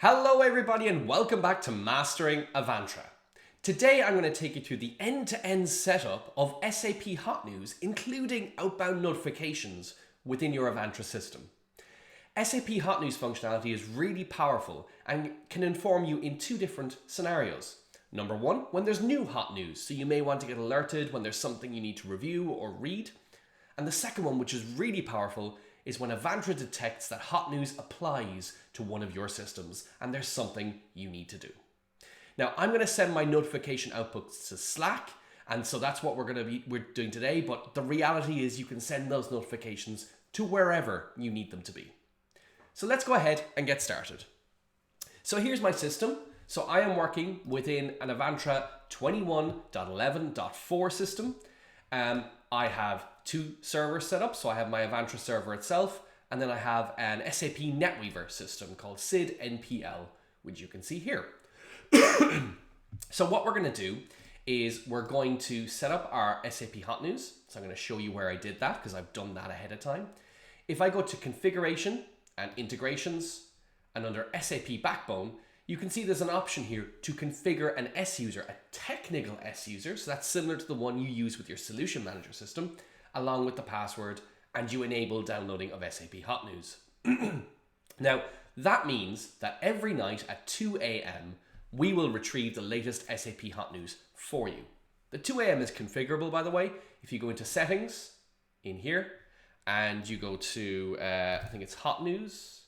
Hello everybody and welcome back to Mastering Avantra. Today I'm going to take you through the end-to-end setup of SAP HotNews, including outbound notifications within your Avantra system. SAP HotNews functionality is really powerful and can inform you in two different scenarios. Number one, when there's new hot news, so you may want to get alerted when there's something you need to review or read. And the second one, which is really powerful, is when Avantra detects that hot news applies to one of your systems and there's something you need to do. Now, I'm going to send my notification outputs to Slack, and so that's what we're doing today, but the reality is you can send those notifications to wherever you need them to be. So let's go ahead and get started. So here's my system. So I am working within an Avantra 21.11.4 system. I have two servers set up. So I have my Avantra server itself, and then I have an SAP NetWeaver system called SID NPL, which you can see here. So what we're going to do is we're going to set up our SAP HotNews. So I'm going to show you where I did that because I've done that ahead of time. If I go to Configuration and Integrations, and under SAP Backbone, you can see there's an option here to configure an S user, a technical S user. So that's similar to the one you use with your Solution Manager system, along with the password, and you enable downloading of SAP HotNews. Now, that means that every night at 2 a.m., we will retrieve the latest SAP HotNews for you. The 2 a.m. is configurable, by the way. If you go into Settings in here, and you go to, I think it's HotNews.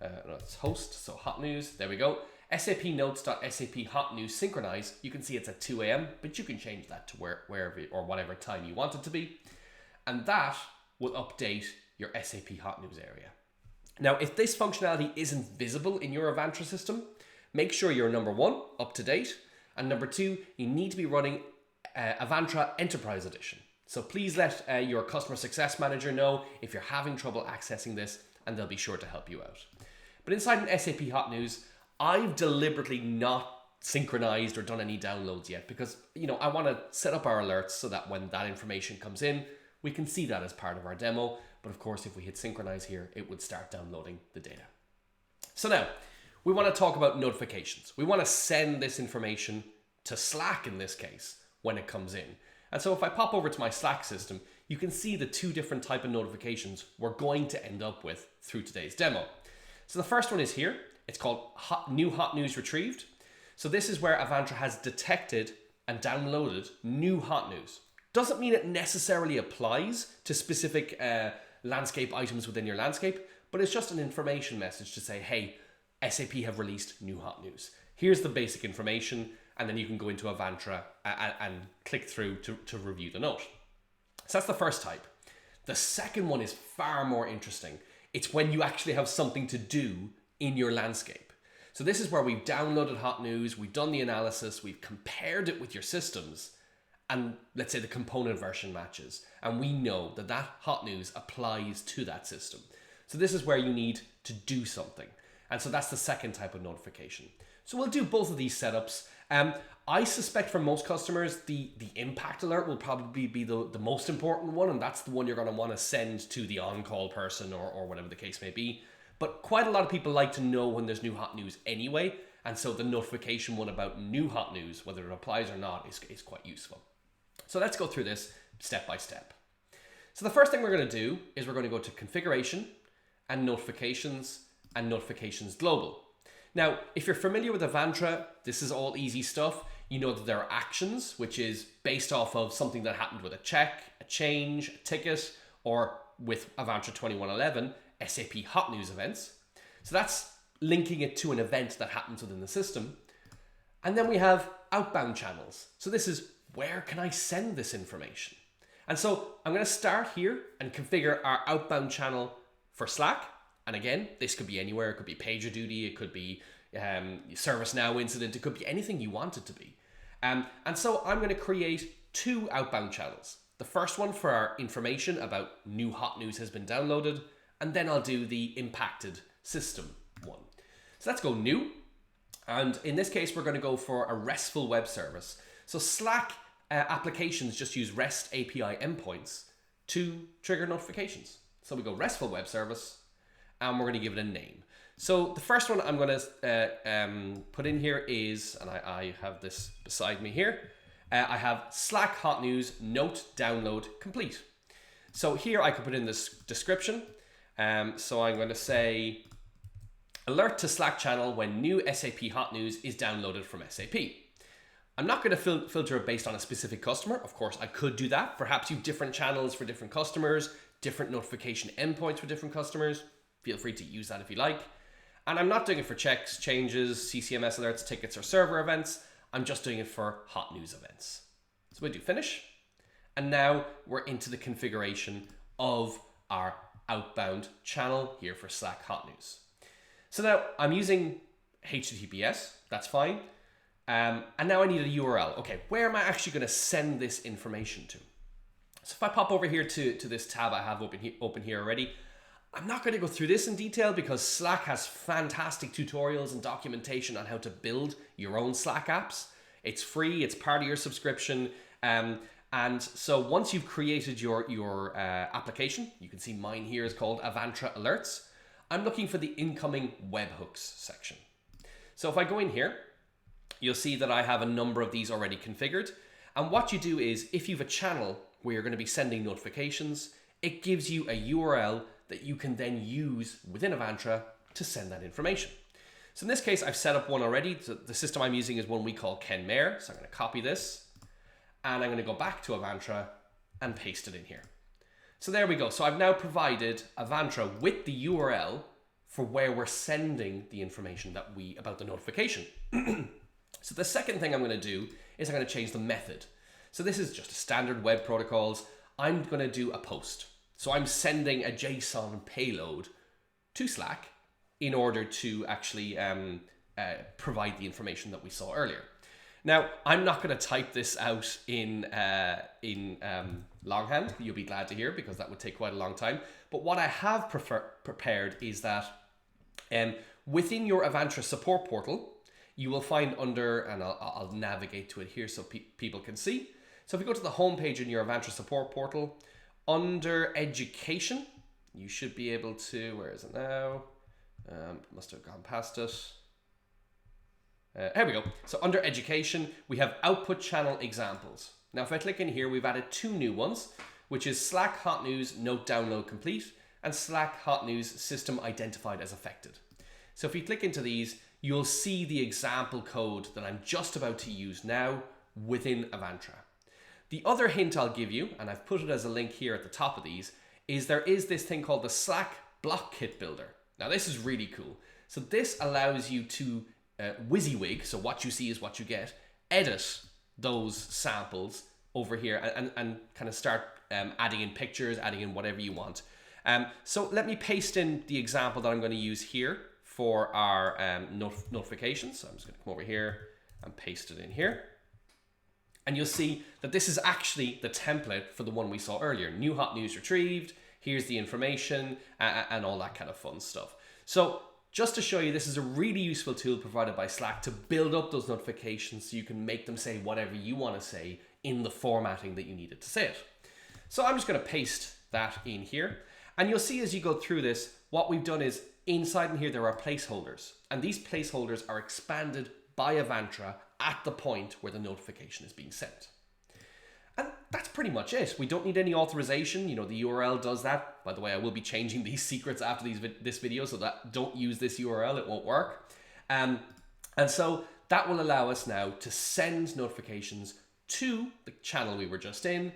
No, it's host, so HotNews, there we go. SAP notes.SAP HotNews synchronize, you can see it's at 2 a.m., but you can change that to wherever or whatever time you want it to be. And that will update your SAP HotNews area. Now, if this functionality isn't visible in your Avantra system, make sure you're number one, up to date, and number two, you need to be running Avantra Enterprise Edition. So please let your customer success manager know if you're having trouble accessing this, and they'll be sure to help you out. But inside an SAP HotNews, I've deliberately not synchronized or done any downloads yet because, I want to set up our alerts so that when that information comes in, we can see that as part of our demo. But of course, if we hit synchronize here, it would start downloading the data. So now, we want to talk about notifications. We want to send this information to Slack in this case when it comes in. And so if I pop over to my Slack system, you can see the two different type of notifications we're going to end up with through today's demo. So the first one is here. It's called New Hot News Retrieved. So this is where Avantra has detected and downloaded new hot news. Doesn't mean it necessarily applies to specific landscape items within your landscape, but it's just an information message to say, hey, SAP have released new hot news. Here's the basic information, and then you can go into Avantra and click through to review the note. So that's the first type. The second one is far more interesting. It's when you actually have something to do in your landscape. So this is where we've downloaded hot news, we've done the analysis, we've compared it with your systems, and let's say the component version matches. And we know that that hot news applies to that system. So this is where you need to do something. And so that's the second type of notification. So we'll do both of these setups. I suspect for most customers, the impact alert will probably be the most important one, and that's the one you're going to want to send to the on-call person or whatever the case may be. But quite a lot of people like to know when there's new hot news anyway, and so the notification one about new hot news, whether it applies or not, is quite useful. So let's go through this step by step. So the first thing we're going to do is we're going to go to Configuration and Notifications Global. Now, if you're familiar with Avantra, this is all easy stuff. You know that there are actions, which is based off of something that happened with a check, a change, a ticket, or with Avantra 2111, SAP HotNews events. So that's linking it to an event that happens within the system. And then we have Outbound Channels. So this is where can I send this information? And so I'm going to start here and configure our Outbound Channel for Slack. And again, this could be anywhere. It could be PagerDuty. It could be ServiceNow incident. It could be anything you want it to be. And so I'm going to create two outbound channels. The first one for our information about new hot news has been downloaded. And then I'll do the impacted system one. So let's go new. And in this case, we're going to go for a RESTful web service. So Slack applications just use REST API endpoints to trigger notifications. So we go RESTful web service, and we're going to give it a name. So the first one I'm going to put in here is, and I have this beside me here, I have Slack Hot News Note Download Complete. So here I could put in this description. So I'm going to say, alert to Slack channel when new SAP Hot News is downloaded from SAP. I'm not going to filter it based on a specific customer. Of course, I could do that. Perhaps you have different channels for different customers, different notification endpoints for different customers. Feel free to use that if you like. And I'm not doing it for checks, changes, CCMS alerts, tickets, or server events. I'm just doing it for hot news events. So we do finish. And now we're into the configuration of our outbound channel here for Slack Hot News. So now I'm using HTTPS, that's fine. And now I need a URL. Okay, where am I actually going to send this information to? So if I pop over here to this tab I have open here already, I'm not going to go through this in detail because Slack has fantastic tutorials and documentation on how to build your own Slack apps. It's free, it's part of your subscription. And so once you've created your application, you can see mine here is called Avantra Alerts. I'm looking for the incoming webhooks section. So if I go in here, you'll see that I have a number of these already configured. And what you do is if you have a channel where you're going to be sending notifications, it gives you a URL that you can then use within Avantra to send that information. So in this case, I've set up one already. So the system I'm using is one we call Kenmare. So I'm going to copy this and I'm going to go back to Avantra and paste it in here. So there we go. So I've now provided Avantra with the URL for where we're sending the information about the notification. So the second thing I'm going to do is I'm going to change the method. So this is just a standard web protocols. I'm going to do a post. So I'm sending a JSON payload to Slack in order to actually provide the information that we saw earlier. Now, I'm not going to type this out in longhand. You'll be glad to hear because that would take quite a long time. But what I have prepared is that within your Avantra support portal, you will find under, and I'll navigate to it here so people can see. So if you go to the home page in your Avantra support portal, under education, you should be able to, where is it now? Must have gone past it. Here we go. So under education, we have output channel examples. Now, if I click in here, we've added two new ones, which is Slack Hot News Note Download Complete and Slack Hot News System Identified as Affected. So if you click into these, you'll see the example code that I'm just about to use now within Avantra. The other hint I'll give you, and I've put it as a link here at the top of these, is there is this thing called the Slack Block Kit Builder. Now this is really cool. So this allows you to WYSIWYG, so what you see is what you get, edit those samples over here and kind of start adding in pictures, adding in whatever you want. So let me paste in the example that I'm going to use here for our notifications. So I'm just going to come over here and paste it in here. And you'll see that this is actually the template for the one we saw earlier. New hot news retrieved, here's the information, and all that kind of fun stuff. So just to show you, this is a really useful tool provided by Slack to build up those notifications so you can make them say whatever you want to say in the formatting that you need it to say it. So I'm just going to paste that in here. And you'll see as you go through this, what we've done is inside in here, there are placeholders. And these placeholders are expanded by Avantra at the point where the notification is being sent. And that's pretty much it. We don't need any authorization. You know, the URL does that. By the way, I will be changing these secrets after this video, so that don't use this URL, it won't work. And so that will allow us now to send notifications to the channel we were just in,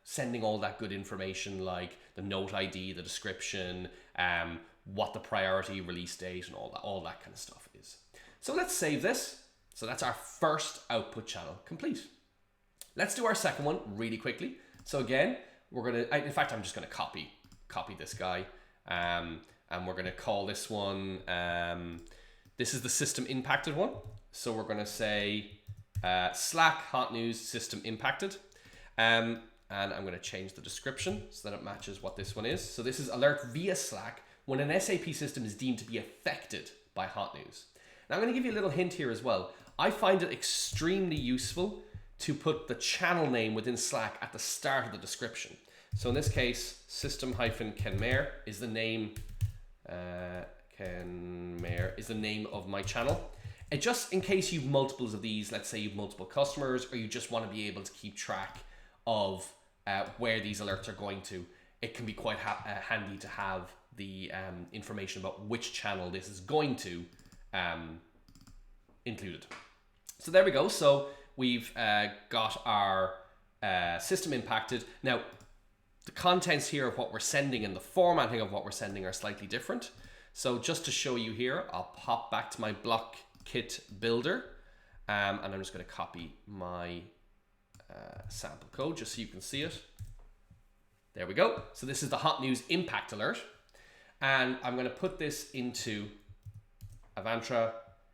sending all that good information like the note ID, the description, what the priority release date and all that kind of stuff is. So let's save this. So that's our first output channel complete. Let's do our second one really quickly. So again, we're going to, in fact, I'm just going to copy this guy. And we're going to call this one, this is the system impacted one. So we're going to say Slack Hot News System Impacted. And I'm going to change the description so that it matches what this one is. So this is alert via Slack when an SAP system is deemed to be affected by hot news. Now I'm going to give you a little hint here as well. I find it extremely useful to put the channel name within Slack at the start of the description. So in this case, system-kenmare is the name, Kenmare is the name of my channel. And just in case you've multiples of these, let's say you've multiple customers, or you just want to be able to keep track of where these alerts are going to, it can be quite handy to have the information about which channel this is going to included. So there we go. So we've got our system impacted. Now, the contents here of what we're sending and the formatting of what we're sending are slightly different. So just to show you here, I'll pop back to my block kit builder, and I'm just going to copy my sample code just so you can see it. There we go. So this is the HotNews impact alert, and I'm going to put this into Avantra.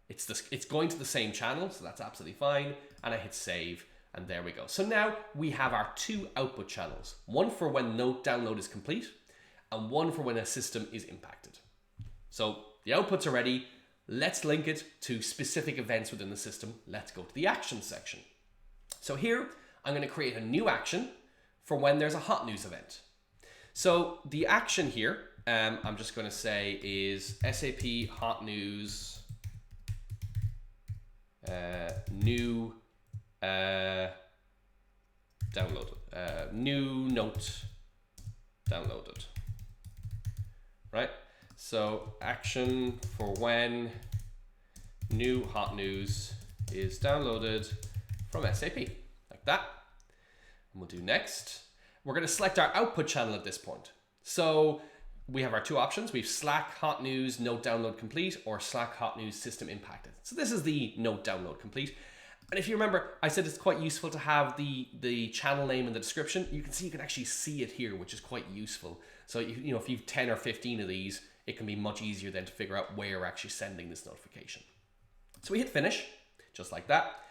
It's going to the same channel, so that's absolutely fine. And I hit save, and there we go. So now we have our two output channels, one for when note download is complete and one for when a system is impacted. So the outputs are ready. Let's link it to specific events within the system. Let's go to the action section. So here I'm going to create a new action for when there's a HotNews event. So the action here, I'm just going to say is SAP HotNews new downloaded, new note downloaded, right? So action for when new HotNews is downloaded from SAP, like that. And we'll do next. We're going to select our output channel at this point. So we have our two options. We've Slack HotNews note download complete or Slack HotNews system impacted. So this is the note download complete. And if you remember, I said it's quite useful to have the channel name in the description. You can see, you can actually see it here, which is quite useful. So you know, if you've 10 or 15 of these, it can be much easier then to figure out where we're actually sending this notification. So we hit finish, just like that.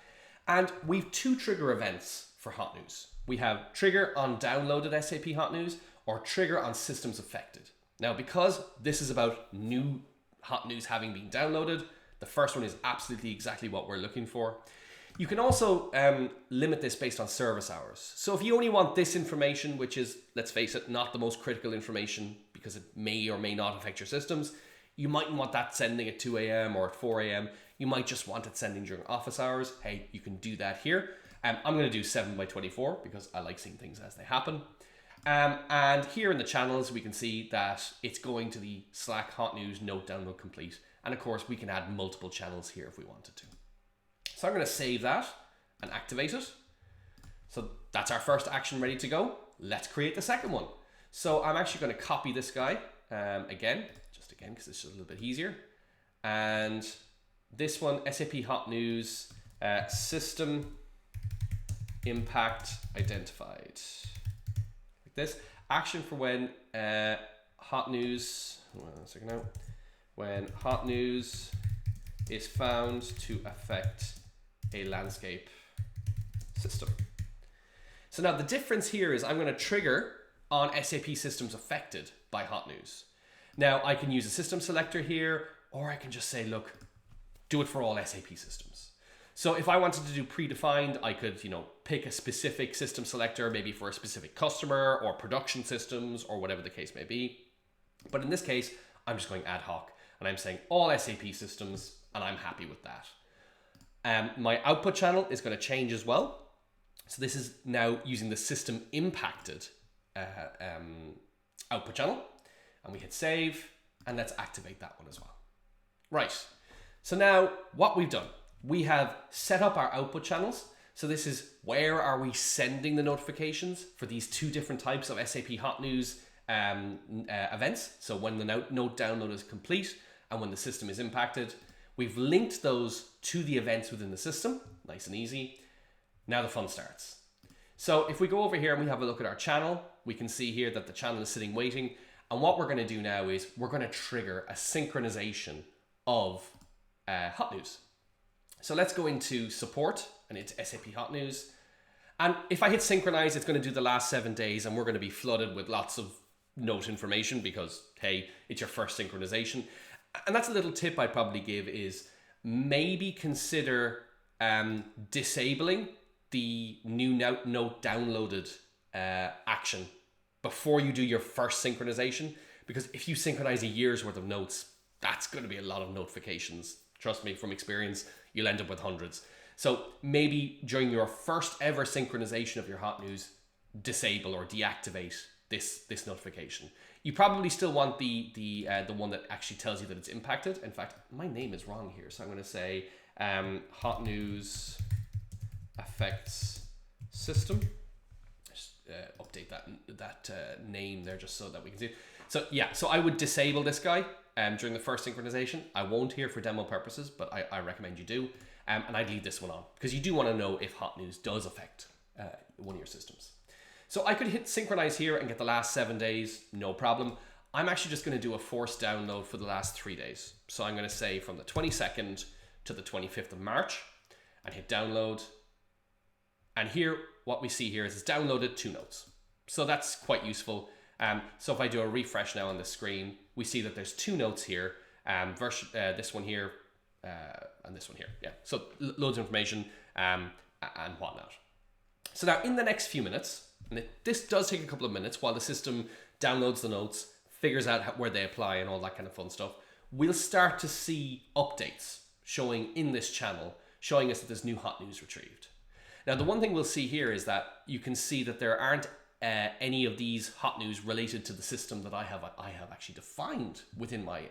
And we've two trigger events for HotNews. We have trigger on downloaded SAP HotNews or trigger on systems affected. Now, because this is about new HotNews having been downloaded, the first one is absolutely exactly what we're looking for. You can also limit this based on service hours. So if you only want this information, which is, let's face it, not the most critical information because it may or may not affect your systems, you mightn't want that sending at 2 a.m. or at 4 a.m. You might just want it sending during office hours. Hey, you can do that here. I'm going to do 7/24 because I like seeing things as they happen. And here in the channels, we can see that it's going to the Slack HotNews note download complete. And of course, we can add multiple channels here if we wanted to. So I'm going to save that and activate it. So that's our first action ready to go. Let's create the second one. So I'm actually going to copy this guy again, because it's just a little bit easier. And this one, SAP HotNews system impact identified. Like this. Action for when HotNews, when HotNews is found to affect a landscape system. So now the difference here is I'm going to trigger on SAP systems affected by HotNews. Now I can use a system selector here, or I can just say, look, do it for all SAP systems. So if I wanted to do predefined, I could, pick a specific system selector, maybe for a specific customer or production systems or whatever the case may be. But in this case, I'm just going ad hoc and I'm saying all SAP systems, and I'm happy with that. My output channel is going to change as well. So this is now using the system impacted output channel, and we hit save, and let's activate that one as well. Right. So now what we've done, we have set up our output channels. So this is where are we sending the notifications for these two different types of SAP HotNews events. So when the note download is complete and when the system is impacted. We've linked those to the events within the system. Nice and easy. Now the fun starts. So if we go over here and we have a look at our channel, we can see here that the channel is sitting waiting. And what we're going to do now is we're going to trigger a synchronization of HotNews. So let's go into support and it's SAP HotNews. And if I hit synchronize, it's going to do the last 7 days and we're going to be flooded with lots of note information because, hey, it's your first synchronization. And that's a little tip I'd probably give is maybe consider disabling the new note downloaded action before you do your first synchronization. Because if you synchronize a year's worth of notes, That's going to be a lot of notifications. Trust me, from experience, you'll end up with hundreds. So maybe during your first ever synchronization of your hot news, disable or deactivate this notification. You probably still want the one that actually tells you that it's impacted. In fact, my name is wrong here, so I'm going to say hot news affects system. Just update that name there just so that we can see it. So yeah, so I would disable this guy during the first synchronization. I won't here for demo purposes, but I recommend you do. And I'd leave this one on because you do want to know if hot news does affect one of your systems. So I could hit synchronize here and get the last 7 days, no problem. I'm actually just going to do a forced download for the last 3 days. So I'm going to say from the 22nd to the 25th of March and hit download. And here, what we see here is it's downloaded 2 notes. So that's quite useful. So if I do a refresh now on the screen, we see that there's 2 notes here, this one here and this one here. Yeah, so loads of information and whatnot. So now in the next few minutes, and this does take a couple of minutes while the system downloads the notes, figures out where they apply and all that kind of fun stuff, we'll start to see updates showing in this channel, showing us that there's new hot news retrieved. Now, the one thing we'll see here is that you can see that there aren't any of these hot news related to the system that I have actually defined within my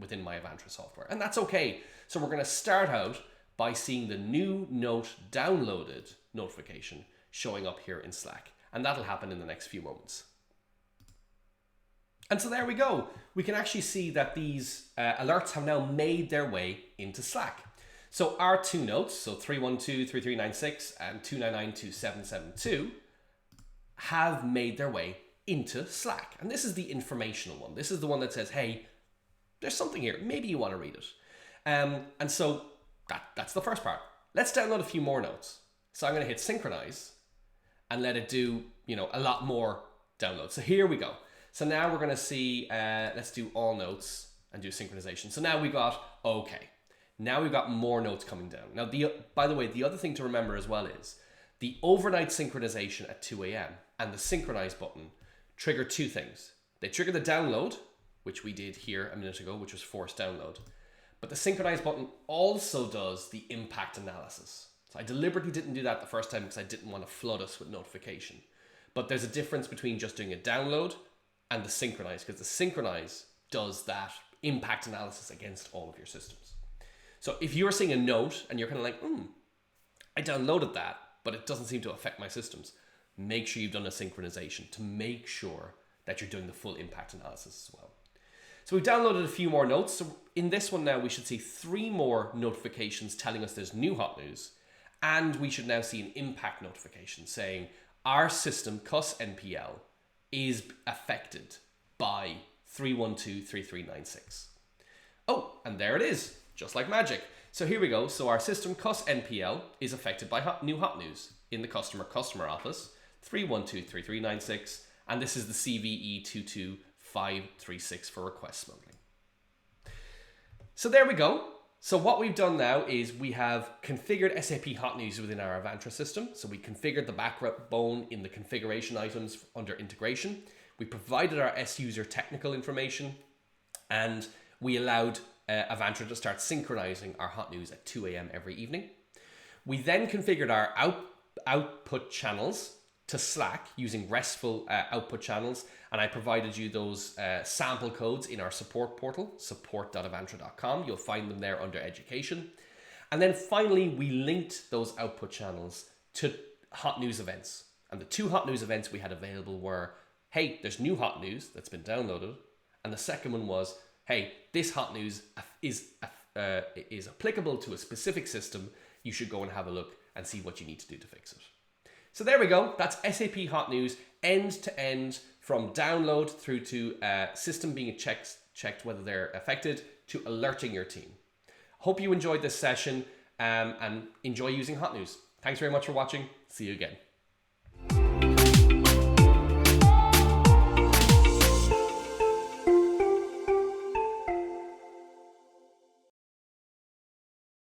Avantra software, and that's okay. So we're going to start out by seeing the new note downloaded notification showing up here in Slack, and that'll happen in the next few moments. And so there we go. We can actually see that these alerts have now made their way into Slack. So our 2 notes, so 312-3396 and 299-2772, have made their way into Slack. And this is the informational one. This is the one that says, hey, there's something here. Maybe you want to read it. And so that's the first part. Let's download a few more notes. So I'm going to hit synchronize and let it do, a lot more downloads. So here we go. So now we're going to see, let's do all notes and do synchronization. So now we got, okay. Now we've got more notes coming down. Now, by the way, the other thing to remember as well is the overnight synchronization at 2 a.m. and the synchronize button trigger 2 things. They trigger the download, which we did here a minute ago, which was forced download. But the synchronize button also does the impact analysis. So I deliberately didn't do that the first time because I didn't want to flood us with notification. But there's a difference between just doing a download and the synchronize, because the synchronize does that impact analysis against all of your systems. So if you're seeing a note and you're kind of like, I downloaded that, but it doesn't seem to affect my systems, make sure you've done a synchronization to make sure that you're doing the full impact analysis as well. So we've downloaded a few more notes. So in this one now, we should see 3 more notifications telling us there's new hot news. And we should now see an impact notification saying our system, CUS NPL, is affected by 312-3396. Oh, and there it is. Just like magic. So here we go. So our system CUS NPL is affected by new hot news in the customer office 312-3396, and this is the CVE 22536 for request smuggling. So there we go. So what we've done now is we have configured SAP HotNews within our Avantra system. So we configured the backbone in the configuration items under integration. We provided our S-user technical information, and we allowed Avantra to start synchronizing our hot news at 2 a.m. every evening. We then configured our output channels to Slack using RESTful output channels, and I provided you those sample codes in our support portal, support.avantra.com. You'll find them there under education. And then finally, we linked those output channels to hot news events. And the 2 hot news events we had available were, hey, there's new hot news that's been downloaded. And the second one was, hey, this hot news is applicable to a specific system. You should go and have a look and see what you need to do to fix it. So there we go. That's SAP HotNews end to end, from download through to system being checked whether they're affected, to alerting your team. Hope you enjoyed this session and enjoy using HotNews. Thanks very much for watching. See you again.